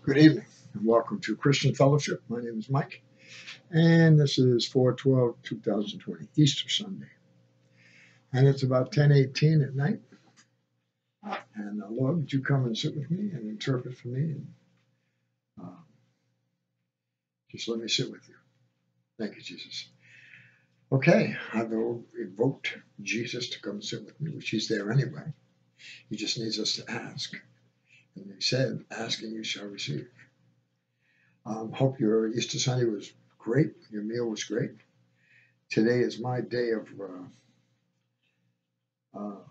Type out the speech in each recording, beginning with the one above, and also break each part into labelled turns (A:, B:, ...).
A: Good evening and welcome to Christian Fellowship. My name is Mike and this is 4/12/2020, Easter Sunday. And it's about 10:18 at night. And Lord, would you come and sit with me and interpret for me and uh, just let me sit with you. Thank you, Jesus. Okay, I've invoked Jesus to come sit with me, which he's there anyway. He just needs us to ask. And he said, ask and you shall receive. Hope your Easter Sunday was great. Your meal was great. Today is my day of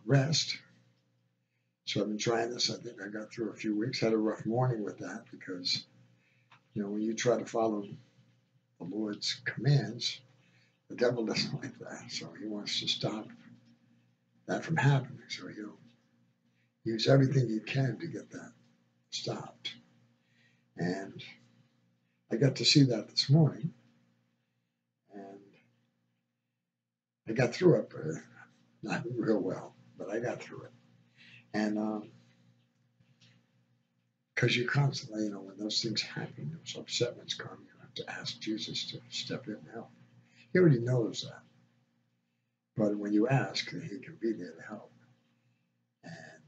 A: rest. So I've been trying this. I think I got through a few weeks. Had a rough morning with that because, when you try to follow the Lord's commands, the devil doesn't like that. So he wants to stop that from happening. So he'll use everything he can to get that stopped. And I got to see that this morning. And I got through it, but not real well, but I got through it. And because you constantly, when those things happen, those upsetments come, you have to ask Jesus to step in and help. He already knows that. But when you ask, he can be there to help. And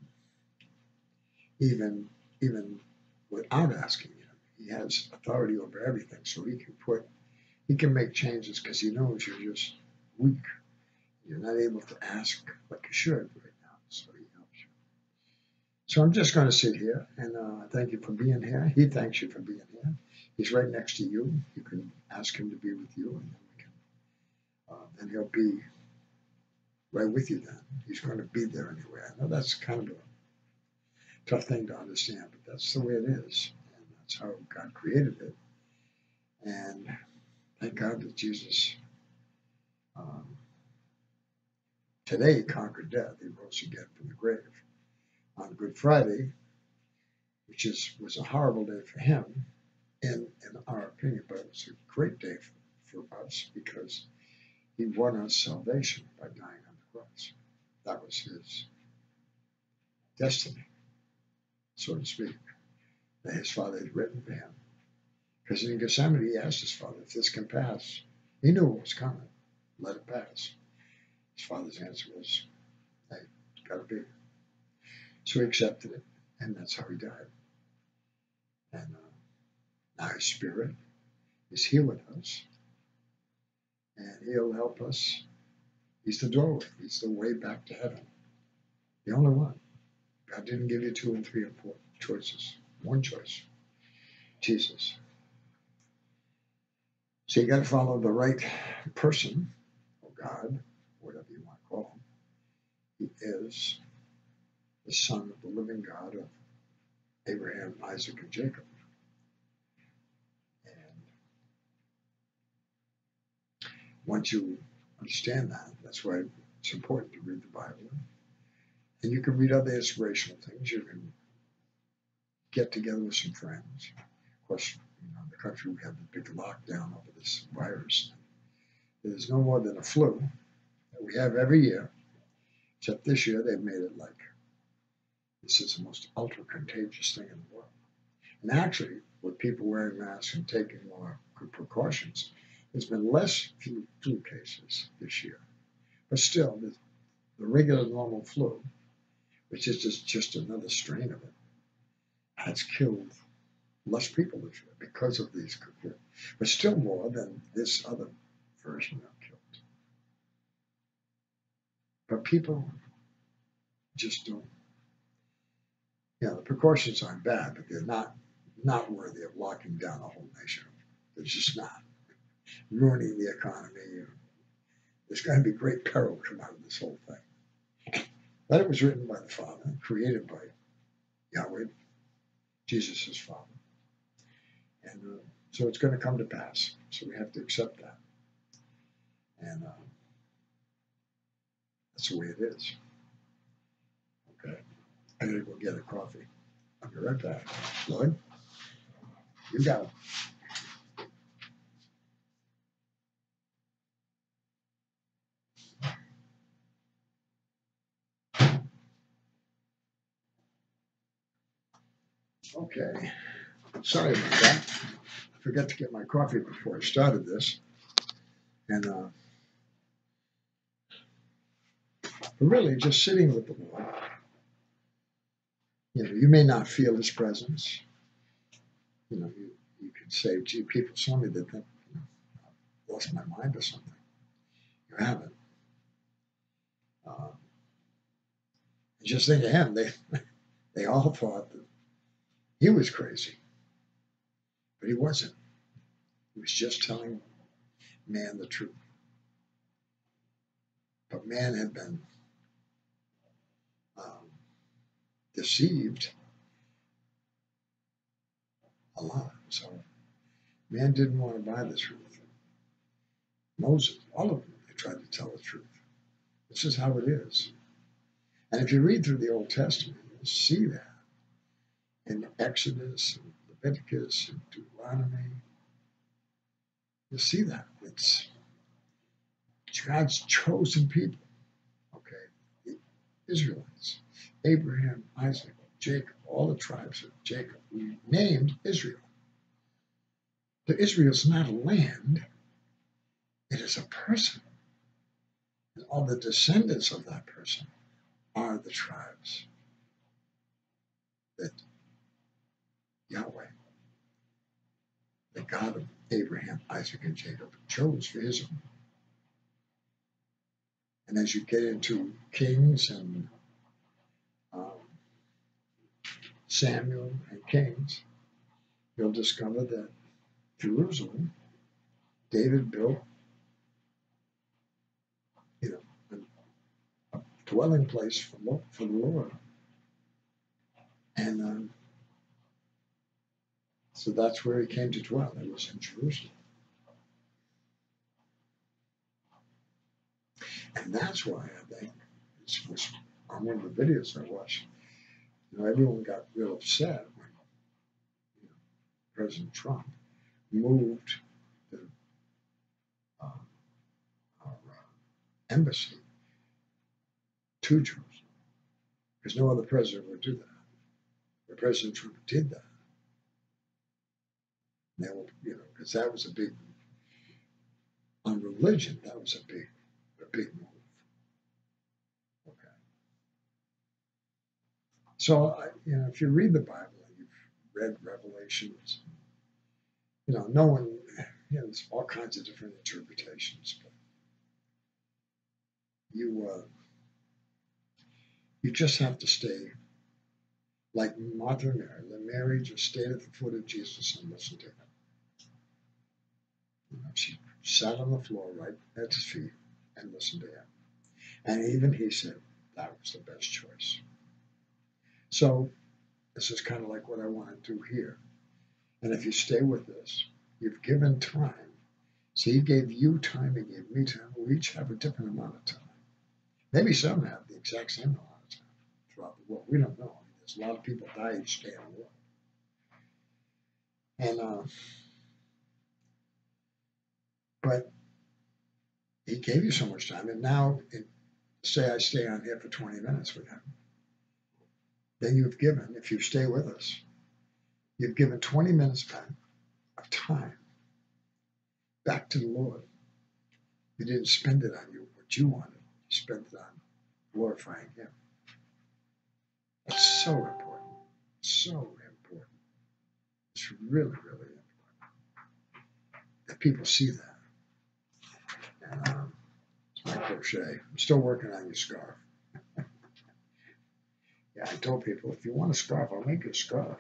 A: even without asking him, he has authority over everything. So he can make changes because he knows you're just weak. You're not able to ask like you should right now. So he helps you. So I'm just going to sit here and thank you for being here. He thanks you for being here. He's right next to you. You can ask him to be with you, and then he'll be right with you then. He's going to be there anyway. I know that's kind of a tough thing to understand, but that's the way it is. And that's how God created it. And thank God that Jesus today conquered death. He rose again from the grave. On Good Friday, which was a horrible day for him, in our opinion, but it was a great day for us because he won us salvation by dying on the cross. That was his destiny, so to speak, that his Father had written for him. Because in Gethsemane, he asked his Father, if this can pass, he knew what was coming, let it pass. His Father's answer was, hey, it's got to be. So he accepted it, and that's how he died. And now his Spirit is healing us, and he'll help us. He's the doorway. He's the way back to heaven. The only one. God didn't give you 2 and 3 or 4 choices. One choice. Jesus. So you got to follow the right person, or God, whatever you want to call him. He is the Son of the living God of Abraham, Isaac, and Jacob. And once you understand that, that's why it's important to read the Bible. And you can read other inspirational things. You can get together with some friends. Of course, in the country we have the big lockdown over this virus. There's no more than a flu that we have every year, except this year they've made it like this is the most ultra-contagious thing in the world. And actually, with people wearing masks and taking more good precautions, there's been less flu cases this year. But still, the regular normal flu, which is just another strain of it, has killed less people this year because of these, but still more than this other version have killed. But people just don't. The precautions aren't bad, but they're not worthy of locking down a whole nation. They're just not. Ruining the economy. There's going to be great peril come out of this whole thing. But it was written by the Father, created by Yahweh, Jesus' Father. And so it's going to come to pass. So we have to accept that. And that's the way it is. Okay. I gotta go get a coffee. I'll be right back. Lloyd, you got it. Okay. Sorry about that. I forgot to get my coffee before I started this. And but really, just sitting with the Lord. You may not feel His presence. You could say, "Gee, people saw me that think I lost my mind or something." You haven't. Uh, just think of Him. They all thought that He was crazy, but He wasn't. He was just telling man the truth. But man had been um, deceived a lot. So man didn't want to buy the truth. Moses, all of them, they tried to tell the truth. This is how it is. And if you read through the Old Testament, you'll see that in Exodus and Leviticus and Deuteronomy. You'll see that. It's God's chosen people, okay? The Israelites, Abraham, Isaac, Jacob, all the tribes of Jacob, we named Israel. But Israel's not a land, it is a person. And all the descendants of that person are the tribes that Yahweh, the God of Abraham, Isaac, and Jacob, chose for his own. And as you get into Kings and Samuel and Kings, you'll discover that Jerusalem, David built, a dwelling place for the Lord. And so that's where he came to dwell. It was in Jerusalem. And that's why I think, this was on one of the videos I watched, everyone got real upset when President Trump moved the our embassy to Jerusalem, because no other president would do that. But President Trump did that. And they were, because that was a big, on religion, that was a big move. Okay. So, if you read the Bible and you've read Revelations, no one, there's all kinds of different interpretations, but you just have to stay like Martha and Mary. Mary just stayed at the foot of Jesus and listened to him. She sat on the floor right at his feet and listened to him. And even he said that was the best choice. So this is kind of like what I want to do here. And if you stay with this, you've given time. So he gave you time, he gave me time. We each have a different amount of time. Maybe some have the exact same amount of time throughout the world. We don't know. There's a lot of people die each day in the world. And but he gave you so much time, and now, say I stay on here for 20 minutes with him, then you've given, if you stay with us, you've given 20 minutes back of time back to the Lord. You didn't spend it on what you wanted. You spent it on glorifying Him. That's so important. So important. It's really, really important that people see that. And it's my crochet. I'm still working on your scarf. Yeah, I told people, if you want a scarf, I'll make you a scarf.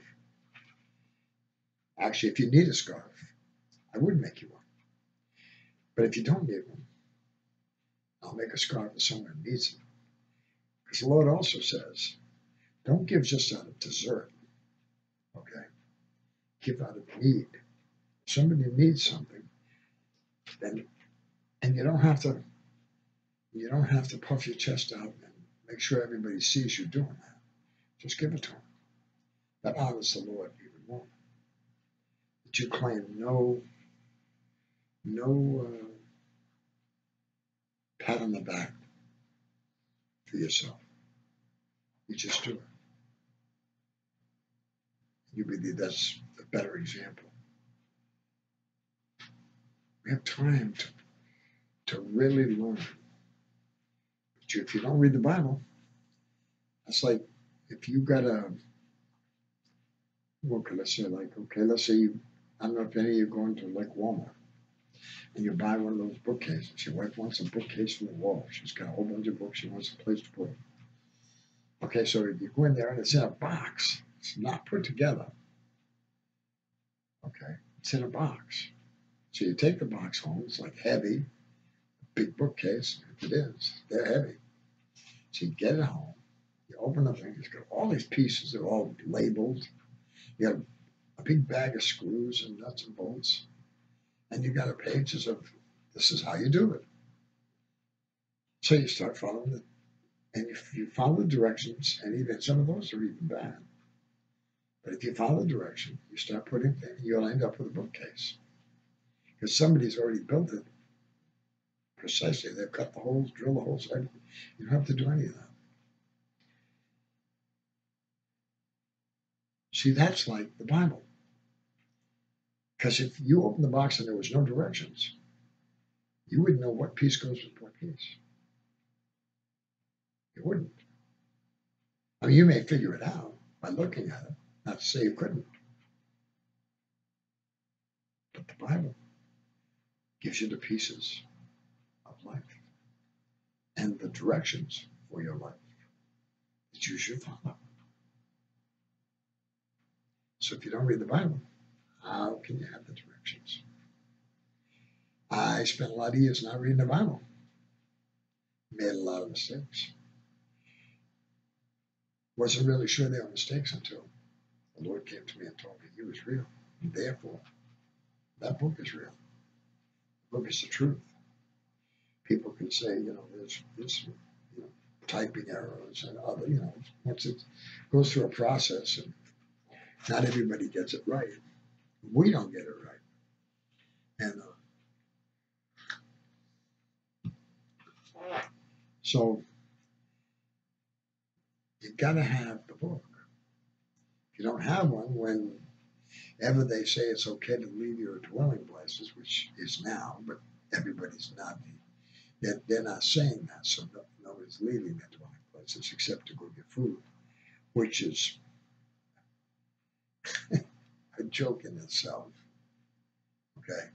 A: Actually, if you need a scarf, I would make you one. But if you don't need one, I'll make a scarf for someone who needs it. Because the Lord also says, don't give just out of desert, okay? Give out of need. If somebody needs something, then, and you don't have to puff your chest out and make sure everybody sees you doing that. Just give it to them. That honors the Lord even more. That you claim no pat on the back for yourself. You just do it. You believe that's a better example. We have time to really learn. But if you don't read the Bible, that's like if you got a, what could I say, like, okay, let's say you, I don't know if any of you are going to like Walmart and you buy one of those bookcases. Your wife wants a bookcase from the wall. She's got a whole bunch of books. She wants a place to put them. Okay, so you go in there and it's in a box. It's not put together. Okay, it's in a box. So you take the box home. It's like heavy, big bookcase. If it is, they're heavy. So you get it home. You open the thing. It's got all these pieces. They're all labeled. You got a big bag of screws and nuts and bolts. And you got pages of this is how you do it. So you start following it. And if you follow the directions, and even some of those are even bad. But if you follow the direction, you start putting things, you'll end up with a bookcase. Because somebody's already built it precisely. They've cut the holes, drilled the holes. You don't have to do any of that. See, that's like the Bible. Because if you open the box and there was no directions, you wouldn't know what piece goes with what piece. You wouldn't. I mean, you may figure it out by looking at it. Not to say you couldn't. But the Bible gives you the pieces of life and the directions for your life that you should follow. So if you don't read the Bible, how can you have the directions? I spent a lot of years not reading the Bible. Made a lot of mistakes. Wasn't really sure they were mistakes until the Lord came to me and told me He was real. And therefore, that book is real. The book is the truth. People can say, there's this, typing errors and other, once it goes through a process and not everybody gets it right. We don't get it right. And so you got to have the book. If you don't have one, whenever they say it's okay to leave your dwelling places, which is now, but everybody's not, they're not saying that, so nobody's leaving their dwelling places except to go get food, which is a joke in itself. Okay,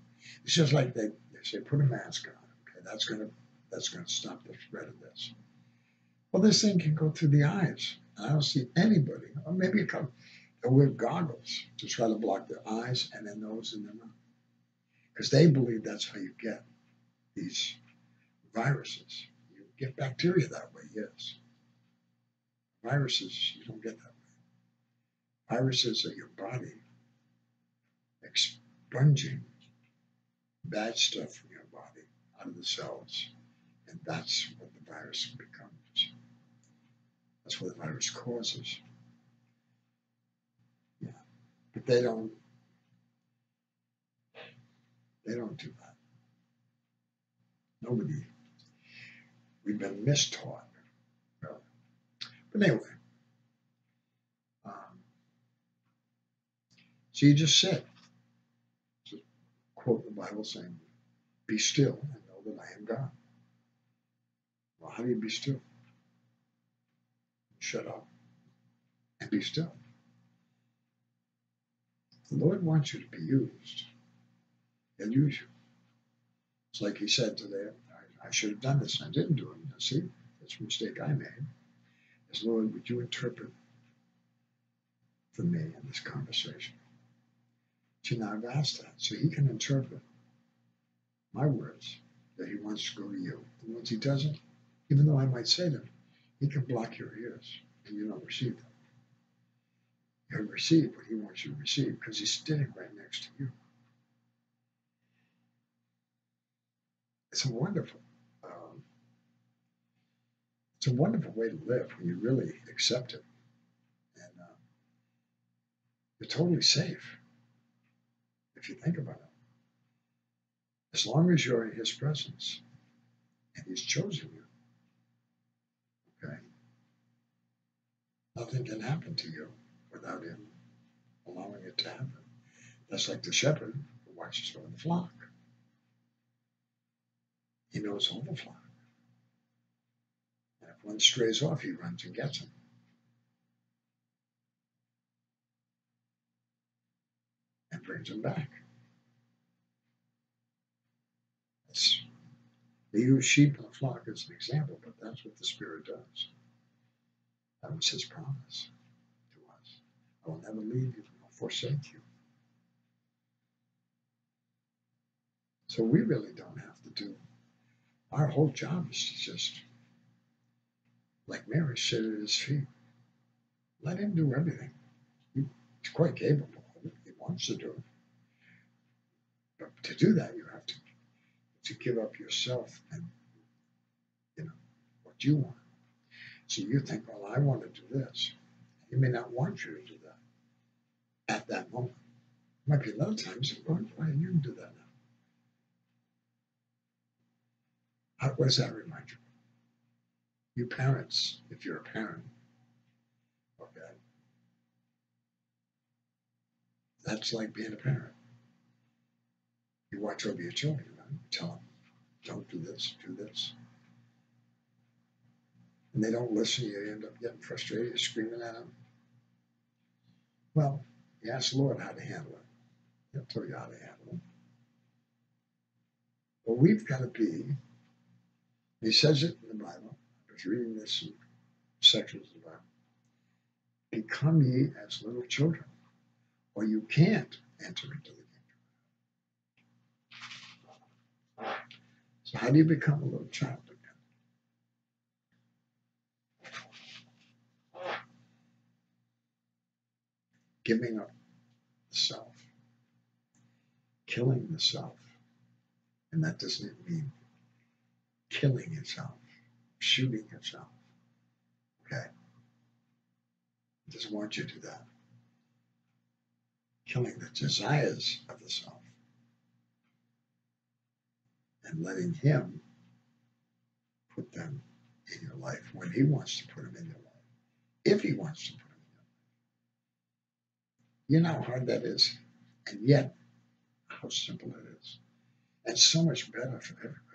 A: it's just like they say put a mask on. Okay, that's gonna stop the spread of this. Well, this thing can go through the eyes. And I don't see anybody, or maybe a couple, that wear goggles to try to block their eyes and their nose and their mouth, because they believe that's how you get these viruses. You get bacteria that way, yes. Viruses, you don't get that way. Viruses are your body expunging bad stuff from your body out of the cells. And that's what the virus becomes. That's what the virus causes. Yeah. But they don't do that. Nobody. We've been mistaught. Really. But anyway. So you just said, to quote the Bible saying, be still and know that I am God. Well, how do you be still? Shut up and be still. The Lord wants you to be used. He'll use you. It's like He said today, I should have done this and I didn't do it. Now, see, that's a mistake I made. Is, Lord, would you interpret for me in this conversation? See, now I've asked that so He can interpret my words that He wants to go to you. And once He doesn't, even though I might say them, He can block your ears and you don't receive them. You'll receive what He wants you to receive because He's standing right next to you. It's a wonderful way to live when you really accept Him. And you're totally safe if you think about it. As long as you're in His presence and He's chosen you, okay, nothing can happen to you without Him allowing it to heaven. That's like the shepherd who watches over the flock. He knows all the flock. And if one strays off, he runs and gets him. And brings him back. We use sheep in the flock as an example, but that's what the Spirit does. That was his promise to us. I will never leave you nor forsake you. So we really don't have to do, our whole job is to just, like Mary, sit at his feet. Let him do everything. He's quite capable of it. He wants to do it. But to do that, you have to give up yourself and, what you want. So you think, well, I want to do this. He may not want you to do that at that moment. Might be another time you say, well, why don't you do that now? What does that remind you? You parents, if you're a parent, okay, that's like being a parent. You watch over your children, right? You tell them, don't do this, do this. And they don't listen, you end up getting frustrated, you're screaming at them. Well, you ask the Lord how to handle it. He'll tell you how to handle it. But we've got to be, he says it in the Bible, I was reading this in sections of the Bible, become ye as little children, or you can't enter into the kingdom. So how do you become a little child again? Giving up the self, killing the self. And that doesn't mean killing yourself, shooting yourself. Okay? He doesn't want you to do that. Killing the desires of the self. And letting him put them in your life when he wants to put them in your life. If he wants to put them in your life. You know how hard that is. And yet, how simple it is. And so much better for everybody.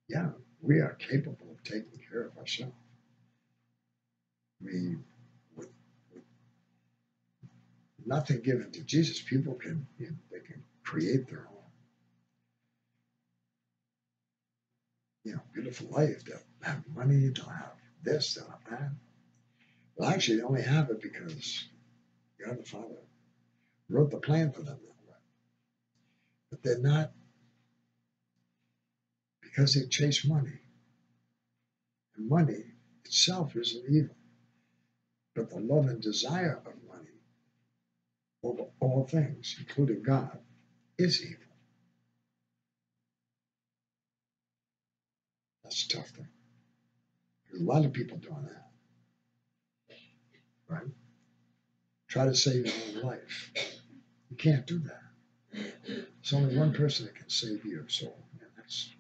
A: Yeah, we are capable of taking care of ourselves. With nothing given to Jesus, people can, they can create their own, beautiful life. They'll have money, they'll have this, they'll have that. Well, actually, they only have it because God the Father wrote the plan for them that way. But they're not, because they chase money. And money itself isn't evil. But the love and desire of money over all things, including God, is evil. That's a tough thing. There's a lot of people doing that. Right? Try to save your own life. You can't do that. There's only one person that can save your soul, and that's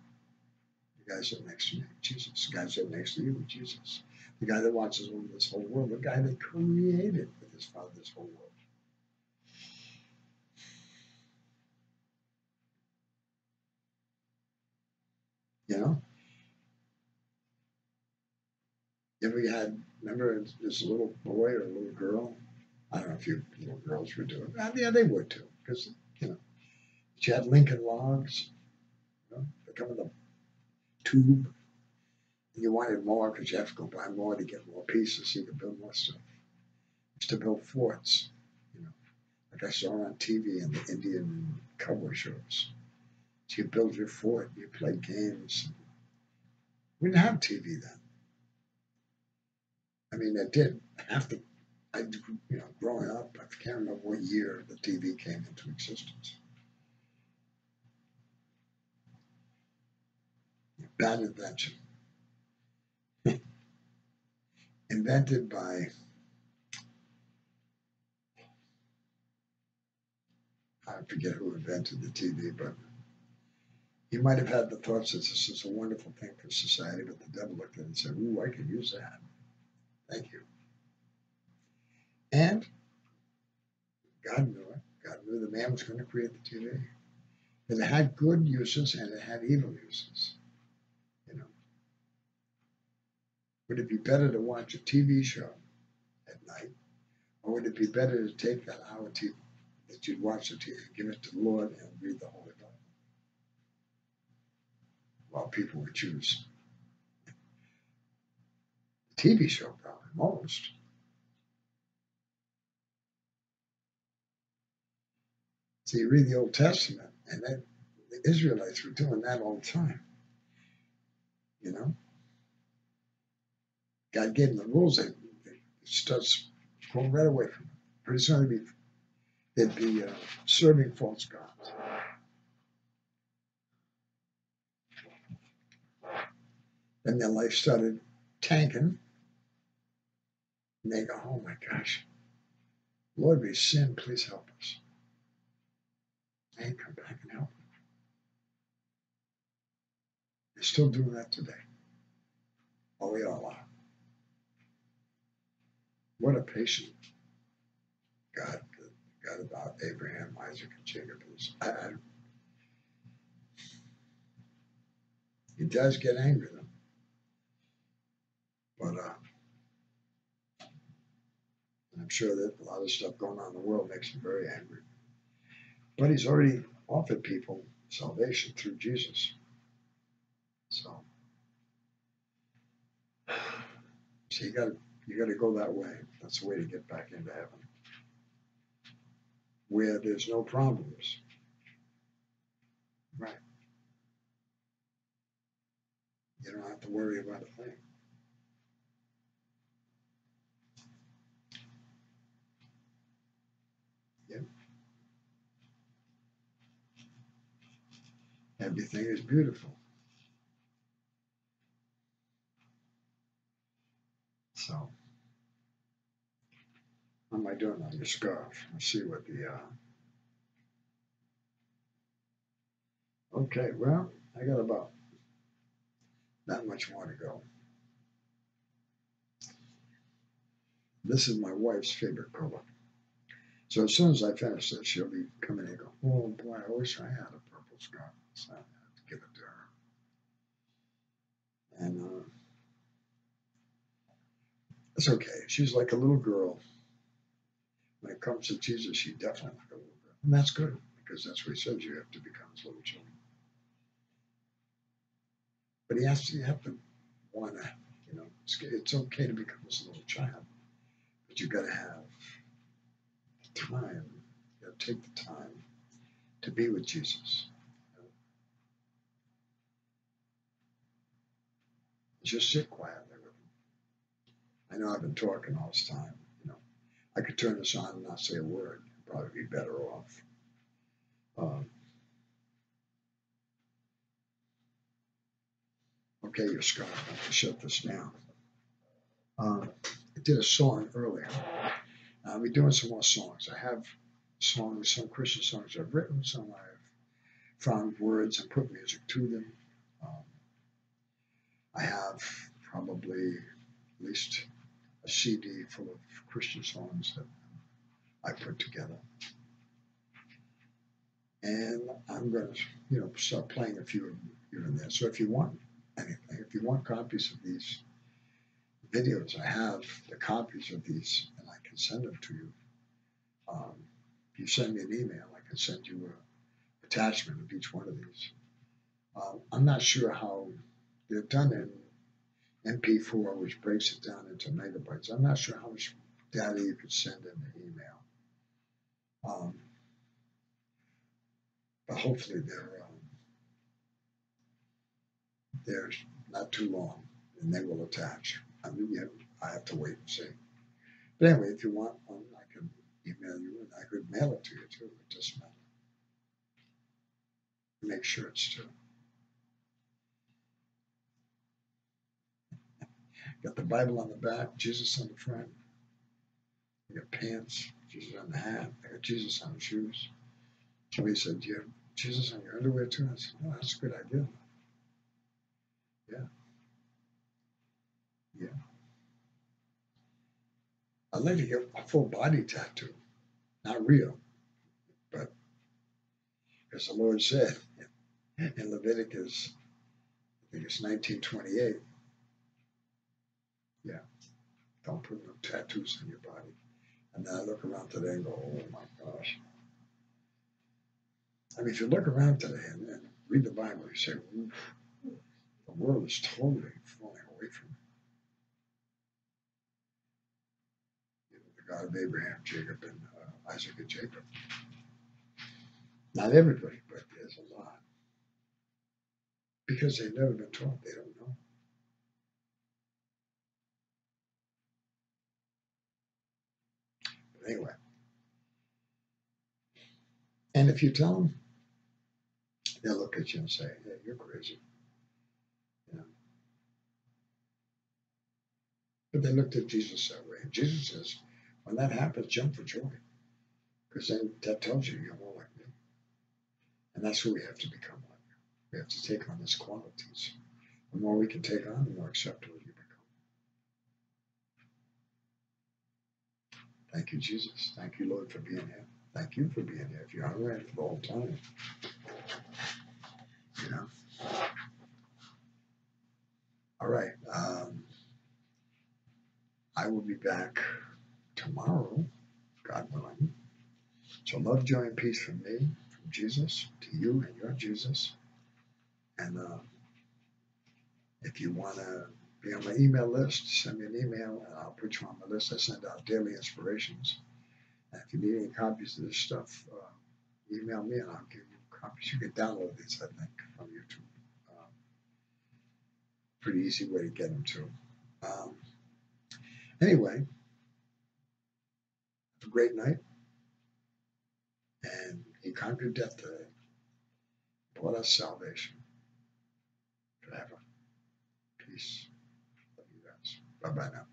A: the guy sitting next to you, Jesus. The guy sitting next to you, Jesus. The guy that watches over this whole world, the guy that created with his Father this whole world. Remember this little boy or a little girl? I don't know if you little girls were doing it. Yeah, they would too, because, you had Lincoln Logs, they come in the tube, and you wanted more because you have to go buy more to get more pieces so you can build more stuff. Used to build forts, like I saw on TV in the Indian cowboy shows. So you build your fort, you play games. We didn't have TV then. I mean, it did after, growing up, I can't remember what year the TV came into existence. Bad invention. Invented by, I forget who invented the TV, but He might have had the thoughts that this is a wonderful thing for society, but the devil looked at it and said, "Ooh, I could use that. Thank you." And God knew it. God knew the man was going to create the TV. And it had good uses and it had evil uses. You know, would it be better to watch a TV show at night, or would it be better to take that hour TV that you'd watch the TV and give it to the Lord and read the Holy Bible? Well, people would choose the TV show, probably most. So you read the Old Testament, and the Israelites were doing that all the time. You know, God gave them the rules. It starts going right away from them. Pretty soon they'd be serving false gods. Then their life started tanking, and they go, "Oh my gosh, Lord, we sin. Please help us." And come back and help them. They're still doing that today. Oh, we all are. What a patient God about Abraham, Isaac, and Jacob is. He does get angry with them, but I'm sure that a lot of stuff going on in the world makes him very angry. But he's already offered people salvation through Jesus. So you got to go that way. That's the way to get back into heaven, where there's no problems. Right. You don't have to worry about a thing. Yep. Everything is beautiful. So, what am I doing on your scarf? Let's see what the. Okay, well, I got about not much more to go. This is my wife's favorite color. So as soon as I finish this, she'll be coming and go, "Oh boy, I wish I had a purple scarf." So I have to give it to her. And it's okay. She's like a little girl. When it comes to Jesus, she's definitely like a little girl. And that's good, because that's what he says you have to become as little children. But you have to want to, it's okay to become as a little child. But you've got to have time. You got to take the time to be with Jesus. Just sit quietly with him. I know I've been talking all this time. I could turn this on and not say a word. I'd probably be better off. Okay, your scarf. I have to shut this down. I did a song earlier. We're doing some more songs. I have songs, some Christian songs I've written, some I've found words and put music to them. I have probably at least a CD full of Christian songs that I put together. And I'm going to, start playing a few of them here and there. So if you want anything, if you want copies of these videos, I have the copies of these, and I can send them to you. If you send me an email, I can send you an attachment of each one of these. I'm not sure how they're done in MP4, which breaks it down into megabytes. I'm not sure how much data you could send in the email. But hopefully they're not too long, and they will attach. I have to wait and see. But anyway, if you want one, I can email you, and I could mail it to you too. It doesn't matter. Make sure it's true. Got the Bible on the back, Jesus on the front. I got pants, Jesus on the hat. I got Jesus on the shoes. Somebody said, "Do you have Jesus on your underwear too? I said, oh, that's a good idea. Yeah, yeah. I'd like to get a full body tattoo. Not real, but as the Lord said in Leviticus, I think it's 1928, yeah, don't put no tattoos on your body. And then I look around today and go, oh my gosh. I mean, if you look around today and read the Bible, you say, oof, the world is totally falling away from the God of Abraham, Jacob, and Isaac and Jacob. Not everybody, but there's a lot. Because they've never been taught, they don't know. But anyway, and if you tell them, they'll look at you and say, hey, you're crazy. You know? But they looked at Jesus that way. And Jesus says, when that happens, jump for joy. Because then that tells you you're more like me. And that's who we have to become like. We have to take on his qualities. The more we can take on, the more acceptable you become. Thank you, Jesus. Thank you, Lord, for being here. Thank you for being here. If you're around for the whole time, you know. All right. I will be back tomorrow, God willing. So love, joy, and peace from me, from Jesus, to you and your Jesus. And if you want to be on my email list, send me an email and I'll put you on my list. I send out daily inspirations. And if you need any copies of this stuff, email me and I'll give you copies. You can download these, I think, from YouTube. Pretty easy way to get them too. Anyway, have a great night. And he conquered death today, brought us salvation forever. Peace. Love you guys. Bye bye now.